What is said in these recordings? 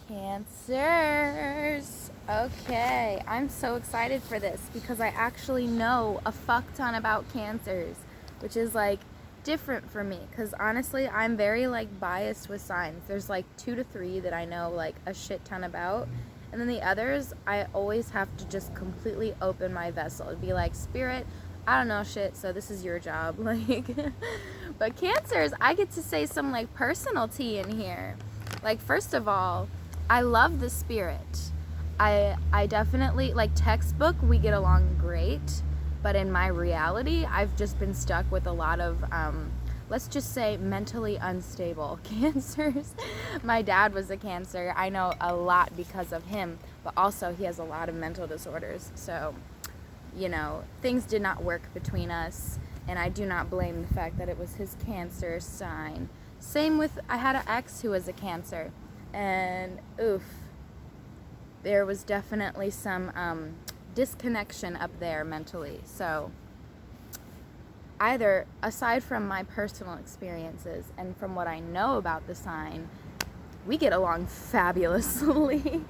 Cancers. Okay, I'm so excited for this because I actually know a fuck ton about cancers, which is like different for me because honestly, I'm very like biased with signs. There's like 2 to 3 that I know like a shit ton about, and then the others I always have to just completely open my vessel. It'd be like, spirit, I don't know shit, so this is your job. Like, but cancers, I get to say some like personal tea in here. Like, first of all, I love the spirit. I definitely, like, textbook, we get along great, but in my reality, I've just been stuck with a lot of, let's just say, mentally unstable cancers. My dad was a cancer. I know a lot because of him, but also he has a lot of mental disorders. So, you know, things did not work between us, and I do not blame the fact that it was his cancer sign. Same with, I had an ex who was a cancer, and oof, there was definitely some disconnection up there mentally. So either, aside from my personal experiences and from what I know about the sign, we get along fabulously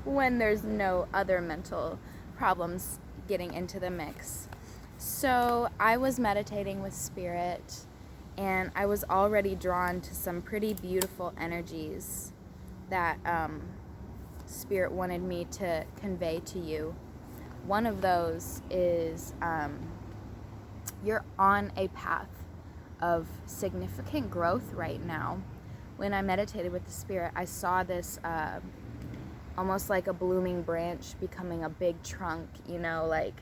when there's no other mental problems getting into the mix. So I was meditating with spirit, and I was already drawn to some pretty beautiful energies that spirit wanted me to convey to you. One of those is you're on a path of significant growth right now. When I meditated with the spirit, I saw this almost like a blooming branch becoming a big trunk, you know, like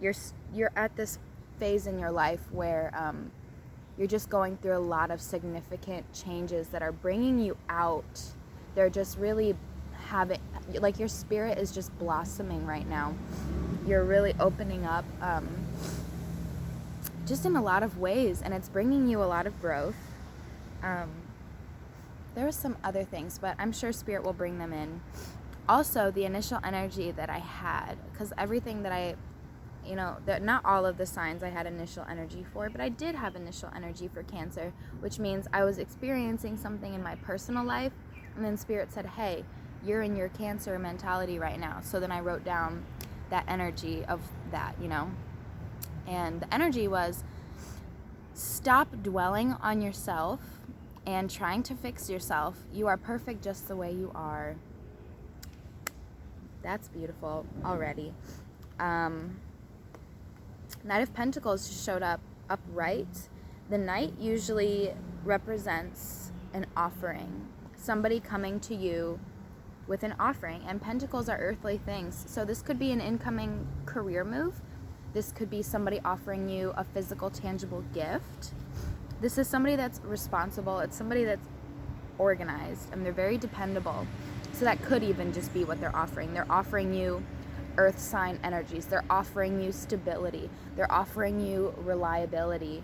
you're at this phase in your life where you're just going through a lot of significant changes that are bringing you out. They're just really having, like, your spirit is just blossoming right now. You're really opening up just in a lot of ways, and it's bringing you a lot of growth. There were some other things, but I'm sure spirit will bring them in. Also, the initial energy that I had, because everything that I, you know, not all of the signs I had initial energy for, but I did have initial energy for Cancer, which means I was experiencing something in my personal life, and then spirit said, hey, you're in your Cancer mentality right now. So then I wrote down that energy of that, you know, and the energy was, stop dwelling on yourself and trying to fix yourself. You are perfect just the way you are. That's beautiful already. Knight of Pentacles just showed up upright. The Knight usually represents an offering, somebody coming to you with an offering, and Pentacles are earthly things. So this could be an incoming career move. This could be somebody offering you a physical, tangible gift. This is somebody that's responsible. It's somebody that's organized, and they're very dependable. So that could even just be what they're offering. They're offering you earth sign energies. They're offering you stability. They're offering you reliability.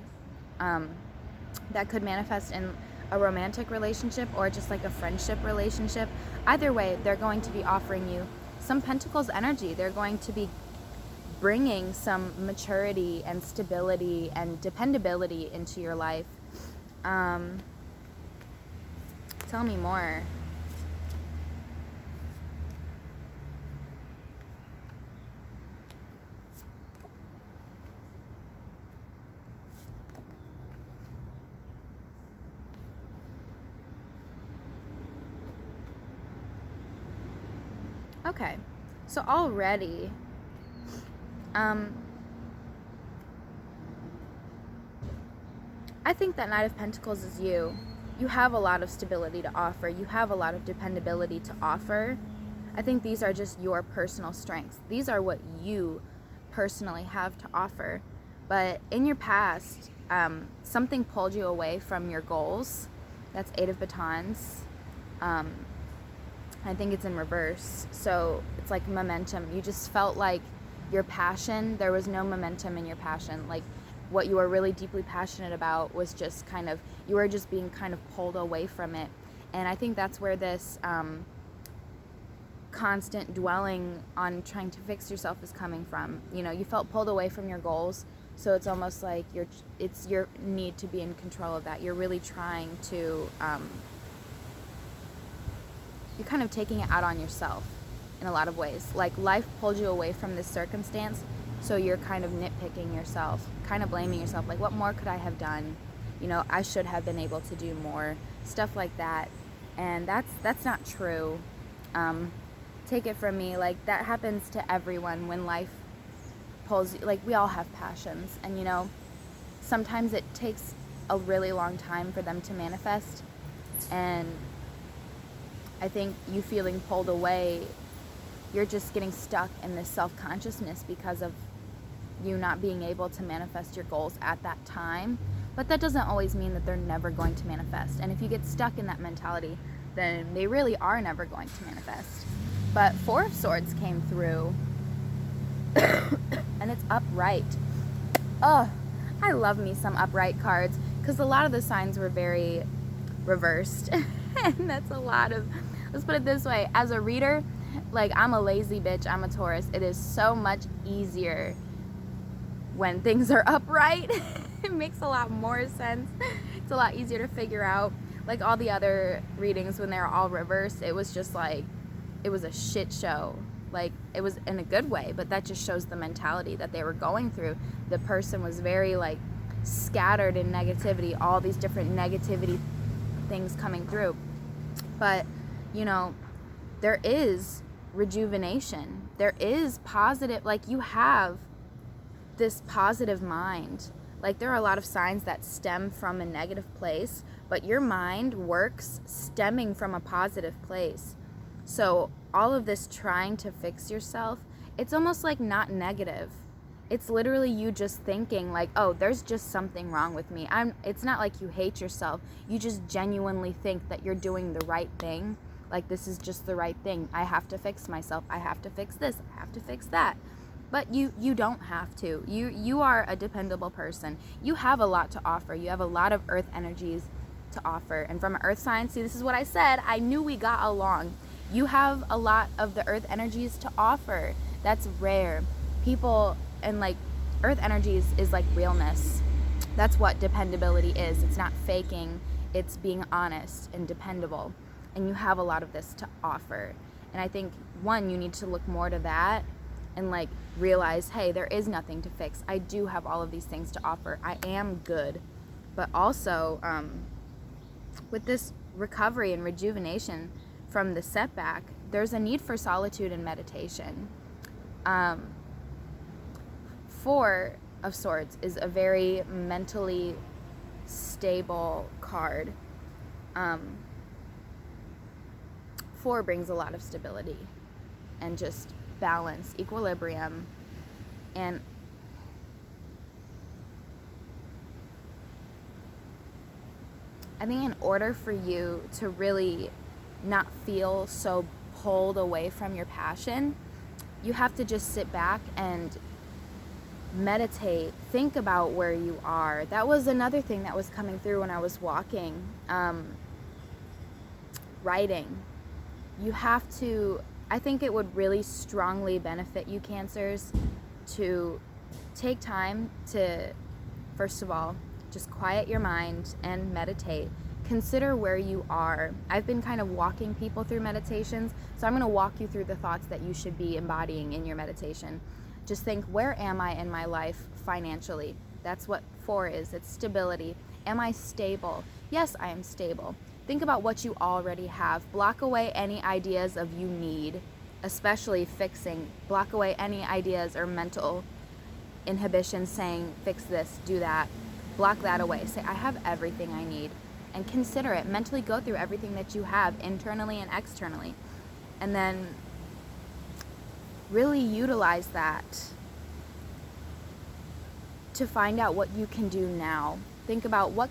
That could manifest in a romantic relationship or just like a friendship relationship. Either way, they're going to be offering you some Pentacles energy. They're going to be bringing some maturity and stability and dependability into your life. Tell me more. Okay, so already, I think that Knight of Pentacles is you. You have a lot of stability to offer. You have a lot of dependability to offer. I think these are just your personal strengths. These are what you personally have to offer. But in your past, something pulled you away from your goals. That's 8 of Batons. I think it's in reverse. So it's like momentum. You just felt like your passion, there was no momentum in your passion. Like what you were really deeply passionate about was just kind of, you were just being kind of pulled away from it. And I think that's where this constant dwelling on trying to fix yourself is coming from. You know, you felt pulled away from your goals. So it's almost like it's your need to be in control of that. You're really trying to you're kind of taking it out on yourself in a lot of ways. Like, life pulled you away from this circumstance, so you're kind of nitpicking yourself, kind of blaming yourself, like, what more could I have done? You know, I should have been able to do more, stuff like that. And that's not true. Take it from me, like, that happens to everyone when life pulls, like, we all have passions, and, you know, sometimes it takes a really long time for them to manifest. And I think you feeling pulled away, you're just getting stuck in this self-consciousness because of you not being able to manifest your goals at that time. But that doesn't always mean that they're never going to manifest. And if you get stuck in that mentality, then they really are never going to manifest. But Four of Swords came through, and it's upright. Oh, I love me some upright cards, because a lot of the signs were very reversed. And that's a lot of, let's put it this way, as a reader, like, I'm a lazy bitch, I'm a Taurus. It is so much easier when things are upright. It makes a lot more sense. It's a lot easier to figure out. Like, all the other readings, when they're all reversed, it was just like, it was a shit show. Like, it was in a good way, but that just shows the mentality that they were going through. The person was very, like, scattered in negativity, all these different negativity things coming through. But, you know, there is rejuvenation. There is positive, like, you have this positive mind. Like, there are a lot of signs that stem from a negative place, but your mind works stemming from a positive place. So all of this trying to fix yourself, it's almost like not negative. It's literally you just thinking like, oh, there's just something wrong with me. It's not like you hate yourself. You just genuinely think that you're doing the right thing. Like, this is just the right thing. I have to fix myself. I have to fix this. I have to fix that. But you don't have to. You are a dependable person. You have a lot to offer. You have a lot of earth energies to offer. And from an earth sign, see, this is what I said. I knew we got along. You have a lot of the earth energies to offer. That's rare. People, and like, earth energies is like realness. That's what dependability is. It's not faking. It's being honest and dependable. And you have a lot of this to offer. And I think, one, you need to look more to that and like realize, hey, there is nothing to fix. I do have all of these things to offer. I am good. But also, with this recovery and rejuvenation from the setback, there's a need for solitude and meditation. Four of Swords is a very mentally stable card. Four brings a lot of stability and just balance, equilibrium, and I think in order for you to really not feel so pulled away from your passion, you have to just sit back and meditate, think about where you are. That was another thing that was coming through when I was walking. Writing. You have to, I think it would really strongly benefit you, Cancers, to take time to, first of all, just quiet your mind and meditate. Consider where you are. I've been kind of walking people through meditations, so I'm going to walk you through the thoughts that you should be embodying in your meditation. Just think, where am I in my life financially? That's what four is. It's stability. Am I stable? Yes, I am stable. Think about what you already have. Block away any ideas of you need, especially fixing. Block away any ideas or mental inhibitions saying, fix this, do that. Block that away. Say, I have everything I need. And consider it. Mentally go through everything that you have, internally and externally. And then really utilize that to find out what you can do now. Think about what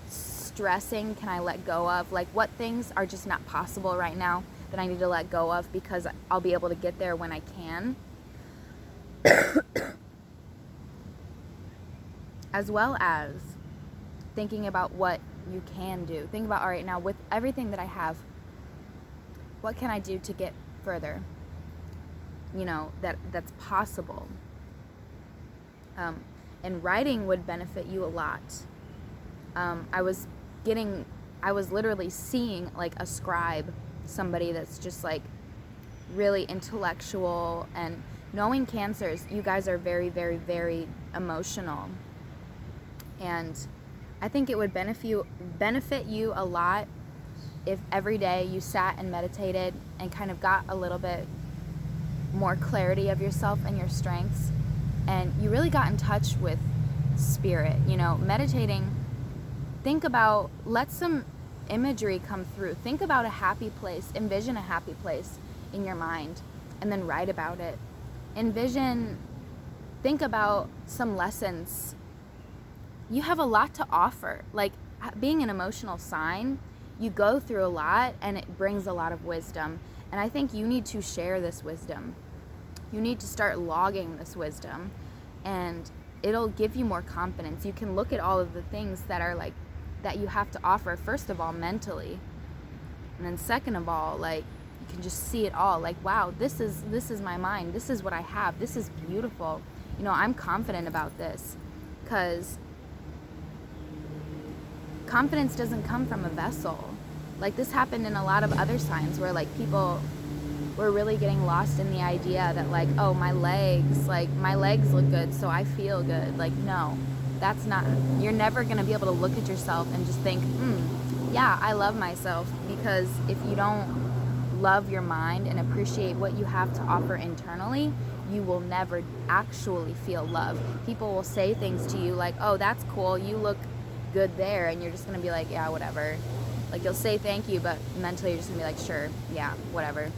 stressing can I let go of? Like, what things are just not possible right now that I need to let go of because I'll be able to get there when I can. As well as thinking about what you can do. Think about, all right, now with everything that I have, what can I do to get further? You know, that's possible. And writing would benefit you a lot. I was literally seeing like a scribe somebody that's just like really intellectual. And knowing Cancers, you guys are very, very, very emotional. And I think it would benefit you a lot if every day you sat and meditated and kind of got a little bit more clarity of yourself and your strengths, and you really got in touch with spirit. You know, meditating, think about, let some imagery come through. Think about a happy place, envision a happy place in your mind, and then write about it. Think about some lessons. You have a lot to offer. Like, being an emotional sign, you go through a lot, and it brings a lot of wisdom. And I think you need to share this wisdom. You need to start logging this wisdom, and it'll give you more confidence. You can look at all of the things that are like, that you have to offer, first of all, mentally. And then second of all, like, you can just see it all. Like, wow, this is my mind. This is what I have. This is beautiful. You know, I'm confident about this, because confidence doesn't come from a vessel. Like, this happened in a lot of other signs where, like, people were really getting lost in the idea that, like, oh, my legs look good, so I feel good. Like, no, that's not, you're never going to be able to look at yourself and just think, yeah, I love myself. Because if you don't love your mind and appreciate what you have to offer internally, you will never actually feel love. People will say things to you like, oh, that's cool, you look good there, and you're just going to be like, yeah, whatever. Like, you'll say thank you, but mentally you're just going to be like, sure, yeah, whatever.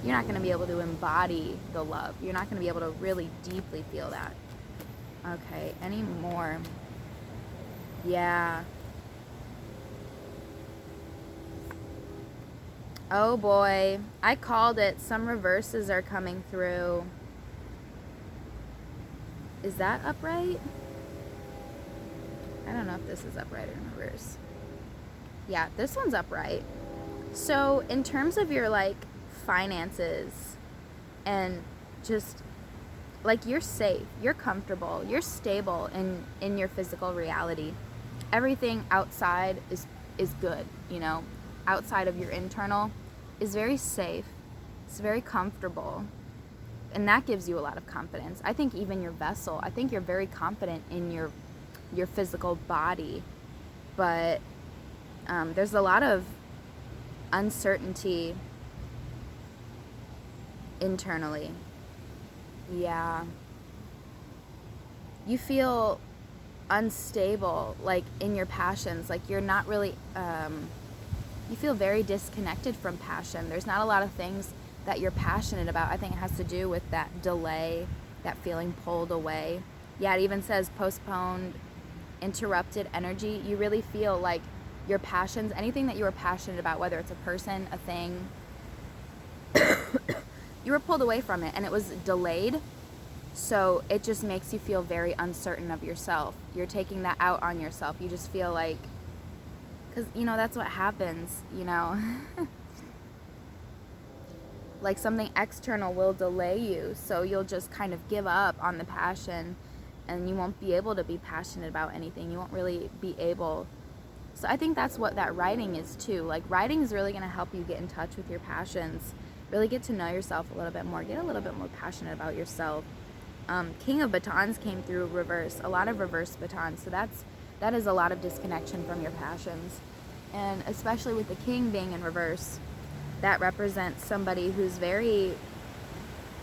You're not going to be able to embody the love. You're not going to be able to really deeply feel that. Okay, any more? Yeah. Oh boy, I called it. Some reverses are coming through. Is that upright? I don't know if this is upright or in reverse. Yeah, this one's upright. So in terms of your, like, finances, and just, like, you're safe, you're comfortable, you're stable in your physical reality. Everything outside is good, you know. Outside of your internal is very safe. It's very comfortable. And that gives you a lot of confidence. I think even your vessel, I think you're very confident in your physical body. But there's a lot of uncertainty internally. Yeah. You feel unstable, like, in your passions. Like, you're not really, you feel very disconnected from passion. There's not a lot of things that you're passionate about. I think it has to do with that delay, that feeling pulled away. Yeah, it even says postponed, interrupted energy. You really feel like your passions, anything that you were passionate about, whether it's a person, a thing, you were pulled away from it, and it was delayed. So it just makes you feel very uncertain of yourself. You're taking that out on yourself. You just feel like, because, you know, that's what happens, you know. Like, something external will delay you, so you'll just kind of give up on the passion, and you won't be able to be passionate about anything. You won't really be able. So I think that's what that writing is too. Like, writing is really going to help you get in touch with your passions, really get to know yourself a little bit more, get a little bit more passionate about yourself. King of Batons came through reverse, a lot of reverse batons. So that is a lot of disconnection from your passions. And especially with the King being in reverse, that represents somebody who's very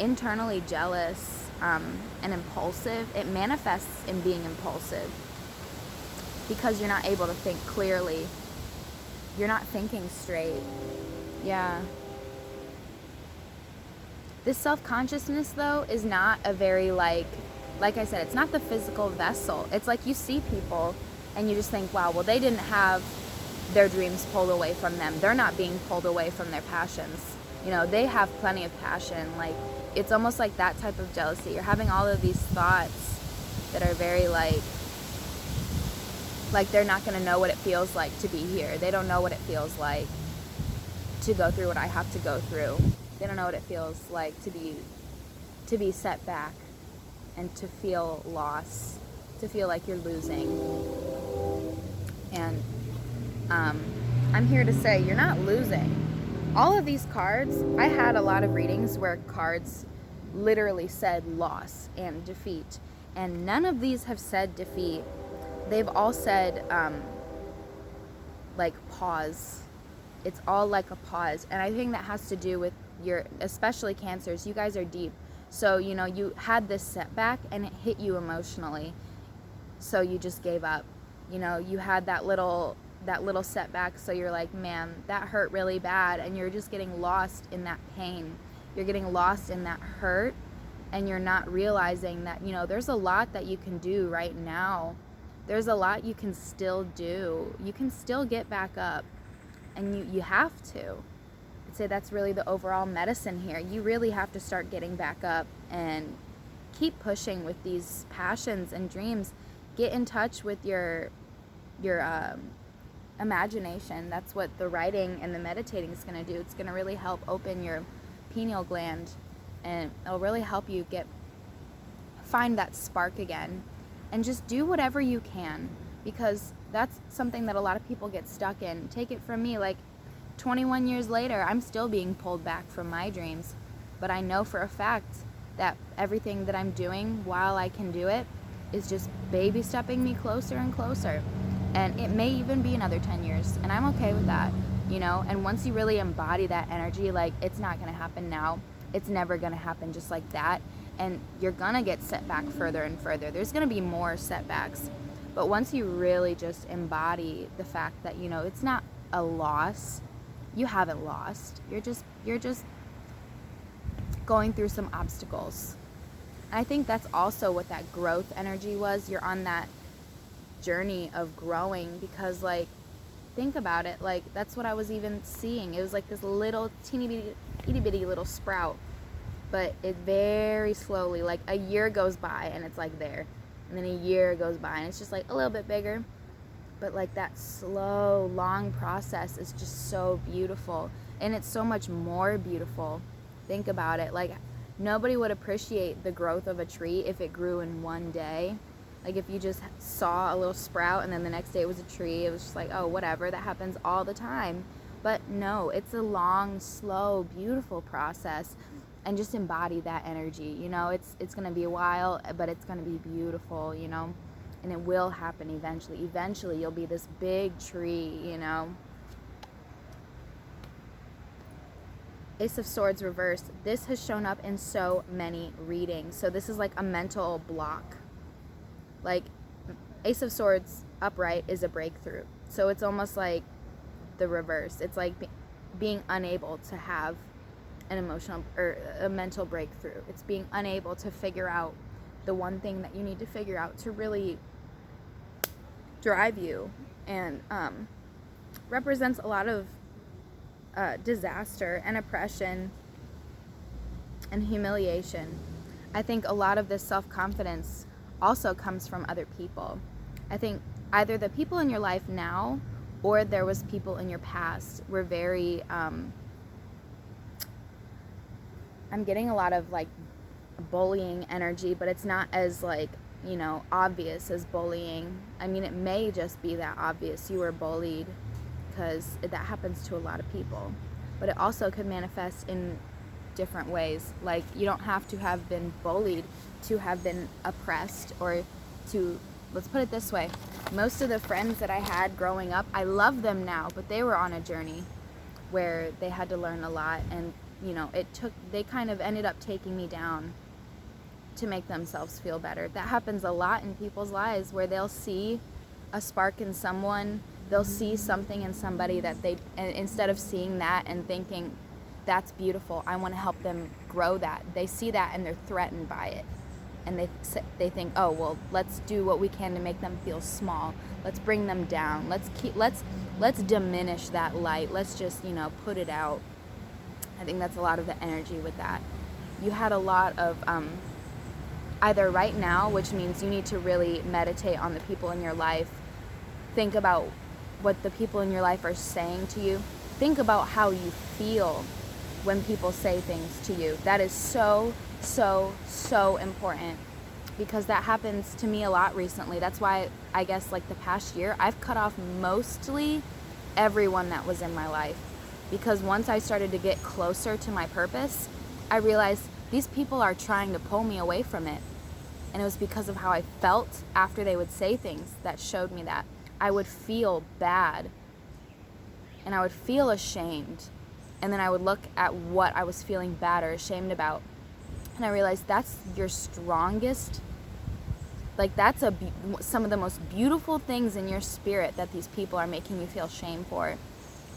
internally jealous and impulsive. It manifests in being impulsive because you're not able to think clearly. You're not thinking straight. Yeah. This self-consciousness, though, is not a very, like I said, it's not the physical vessel. It's like you see people and you just think, wow, well, they didn't have their dreams pulled away from them. They're not being pulled away from their passions. You know, they have plenty of passion. Like, it's almost like that type of jealousy. You're having all of these thoughts that are very, like they're not going to know what it feels like to be here. They don't know what it feels like to go through what I have to go through. They don't know what it feels like to be set back and to feel loss, to feel like you're losing. And I'm here to say you're not losing. all of these cards, I had a lot of readings where cards literally said loss and defeat, and none of these have said defeat. They've all said like pause. It's all like a pause, and I think that has to do with your, especially Cancers, you guys are deep. So, you know, you had this setback and it hit you emotionally, so you just gave up. You know, you had that little setback, so you're like, man, that hurt really bad, and you're just getting lost in that pain. You're getting lost in that hurt, and you're not realizing that, you know, there's a lot that you can do right now. There's a lot you can still do. You can still get back up, and you have to. I'd say that's really the overall medicine here. You really have to start getting back up and keep pushing with these passions and dreams. Get in touch with your imagination. That's what the writing and the meditating is going to do. It's going to really help open your pineal gland, and it'll really help you find that spark again, and just do whatever you can, because that's something that a lot of people get stuck in. Take it from me, like 21 years later, I'm still being pulled back from my dreams, but I know for a fact that everything that I'm doing while I can do it is just baby stepping me closer and closer. And it may even be another 10 years, and I'm okay with that, you know? And once you really embody that energy, like, it's not gonna happen now. It's never gonna happen just like that. And you're gonna get set back further and further. There's gonna be more setbacks. But once you really just embody the fact that, you know, it's not a loss, you haven't lost. You're just going through some obstacles. And I think that's also what that growth energy was. You're on that journey of growing, because, like, think about it, like, that's what I was even seeing. It was like this little teeny itty bitty little sprout, but it very slowly, like, a year goes by and it's like there, and then a year goes by and it's just like a little bit bigger. But like that slow, long process is just so beautiful, and it's so much more beautiful. Think about it, like, nobody would appreciate the growth of a tree if it grew in one day. Like, if you just saw a little sprout and then the next day it was a tree, it was just like, oh, whatever, that happens all the time. But no, it's a long, slow, beautiful process, and just embody that energy. You know, it's going to be a while, but it's going to be beautiful, you know, and it will happen eventually. Eventually, you'll be this big tree, you know. Ace of Swords reversed. This has shown up in so many readings. So this is like a mental block. Like, Ace of Swords upright is a breakthrough. So it's almost like the reverse. It's like being unable to have an emotional or a mental breakthrough. It's being unable to figure out the one thing that you need to figure out to really drive you, and represents a lot of disaster and oppression and humiliation. I think a lot of this self-confidence also comes from other people. I think either the people in your life now, or there was people in your past were very I'm getting a lot of like bullying energy, but it's not as, like, you know, obvious as bullying. I mean, it may just be that obvious you were bullied, because that happens to a lot of people, but it also could manifest in different ways. Like, you don't have to have been bullied to have been oppressed, or to, let's put it this way, most of the friends that I had growing up, I love them now, but they were on a journey where they had to learn a lot, and, you know, they kind of ended up taking me down to make themselves feel better. That happens a lot in people's lives, where they'll see a spark in someone, they'll see something in somebody that and instead of seeing that and thinking, that's beautiful, I want to help them grow that, they see that and they're threatened by it. And they think, oh, well, let's do what we can to make them feel small. Let's bring them down. Let's diminish that light. Let's just, you know, put it out. I think that's a lot of the energy with that. You had a lot of either right now, which means you need to really meditate on the people in your life. Think about what the people in your life are saying to you. Think about how you feel when people say things to you. That is so important, because that happens to me a lot recently. That's why I guess like the past year I've cut off mostly everyone that was in my life. because once I started to get closer to my purpose, I realized these people are trying to pull me away from it. And it was because of how I felt after they would say things that showed me that. I would feel bad and I would feel ashamed. And then I would look at what I was feeling bad or ashamed about. And I realized that's your strongest, like that's some of the most beautiful things in your spirit that these people are making you feel shame for.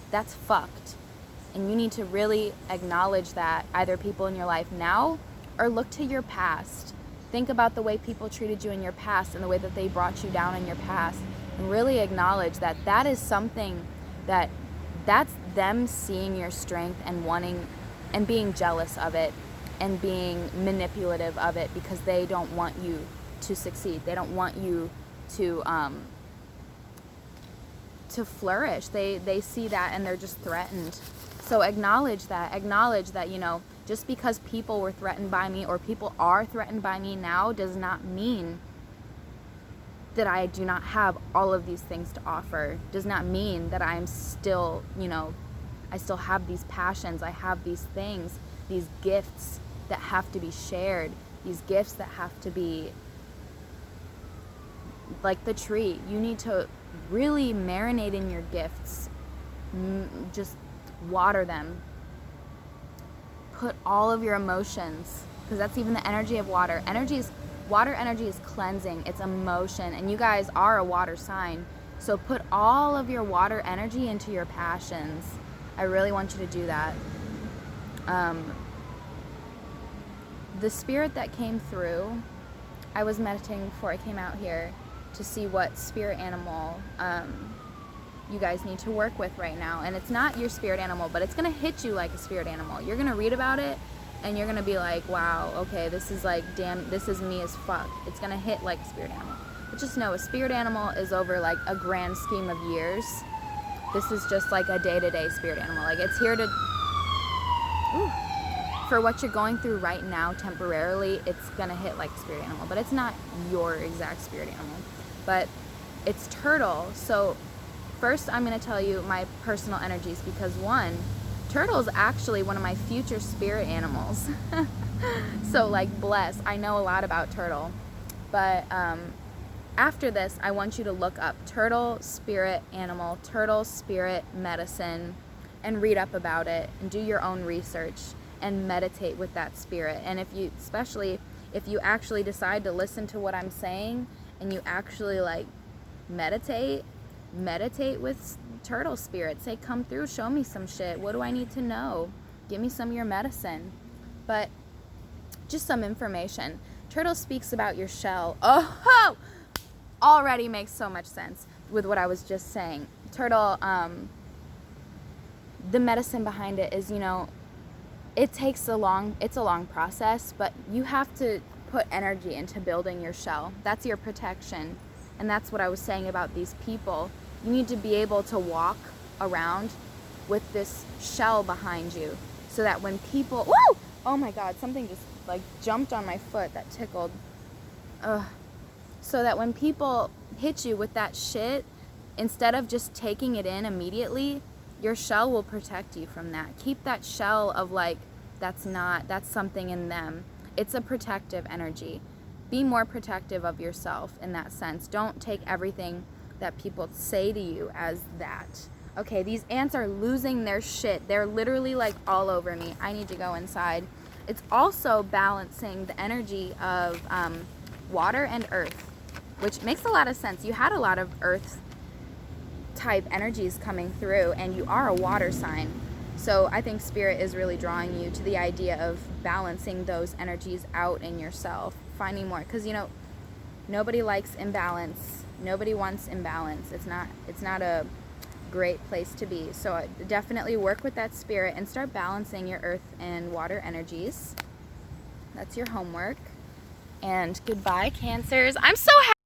That's fucked. And you need to really acknowledge that, either people in your life now or look to your past. Think about the way people treated you in your past and the way that they brought you down in your past. And really acknowledge that that is something that's them seeing your strength and wanting and being jealous of it and being manipulative of it because they don't want you to succeed. They don't want you to flourish. They see that and they're just threatened. So acknowledge that, you know, just because people were threatened by me or people are threatened by me now does not mean that I do not have all of these things to offer. Does not mean that I'm still, you know, I still have these passions. I have these things, these gifts that have to be shared, these gifts that have to be like the tree. You need to really marinate in your gifts. Just water them. Put all of your emotions, because that's even the energy of water. Water energy is cleansing. It's emotion. And you guys are a water sign. So put all of your water energy into your passions. I really want you to do that. The spirit that came through, I was meditating before I came out here to see what spirit animal you guys need to work with right now. And it's not your spirit animal, but it's going to hit you like a spirit animal. You're going to read about it and you're going to be like, wow, okay, this is like, damn, this is me as fuck. It's going to hit like a spirit animal. But just know a spirit animal is over like a grand scheme of years. This is just like a day-to-day spirit animal. Like it's here to, for what you're going through right now temporarily, it's going to hit like a spirit animal. But it's not your exact spirit animal. But it's turtle. So first I'm going to tell you my personal energies, because one, turtle is actually one of my future spirit animals. So like bless, I know a lot about turtle. But after this, I want you to look up turtle spirit animal, turtle spirit medicine, and read up about it and do your own research and meditate with that spirit. And especially if you actually decide to listen to what I'm saying and you actually like meditate with turtle spirit. Say, come through, show me some shit. What do I need to know? Give me some of your medicine. But just some information. Turtle speaks about your shell. Oh, already makes so much sense with what I was just saying. Turtle, the medicine behind it is, you know, it's a long process, but you have to put energy into building your shell. That's your protection. And that's what I was saying about these people. You need to be able to walk around with this shell behind you so that when people, woo! Oh my God, something just like jumped on my foot. That tickled. Ugh. So that when people hit you with that shit, instead of just taking it in immediately, your shell will protect you from that. Keep that shell of like, that's something in them. It's a protective energy. Be more protective of yourself in that sense. Don't take everything that people say to you as that. Okay, these ants are losing their shit. They're literally like all over me. I need to go inside. It's also balancing the energy of water and earth, which makes a lot of sense. You had a lot of earth type energies coming through, and you are a water sign. So I think spirit is really drawing you to the idea of balancing those energies out in yourself, finding more, because you know nobody likes imbalance. Nobody wants imbalance. It's not a great place to be. So definitely work with that spirit and start balancing your earth and water energies. That's your homework. And goodbye, Cancers. I'm so happy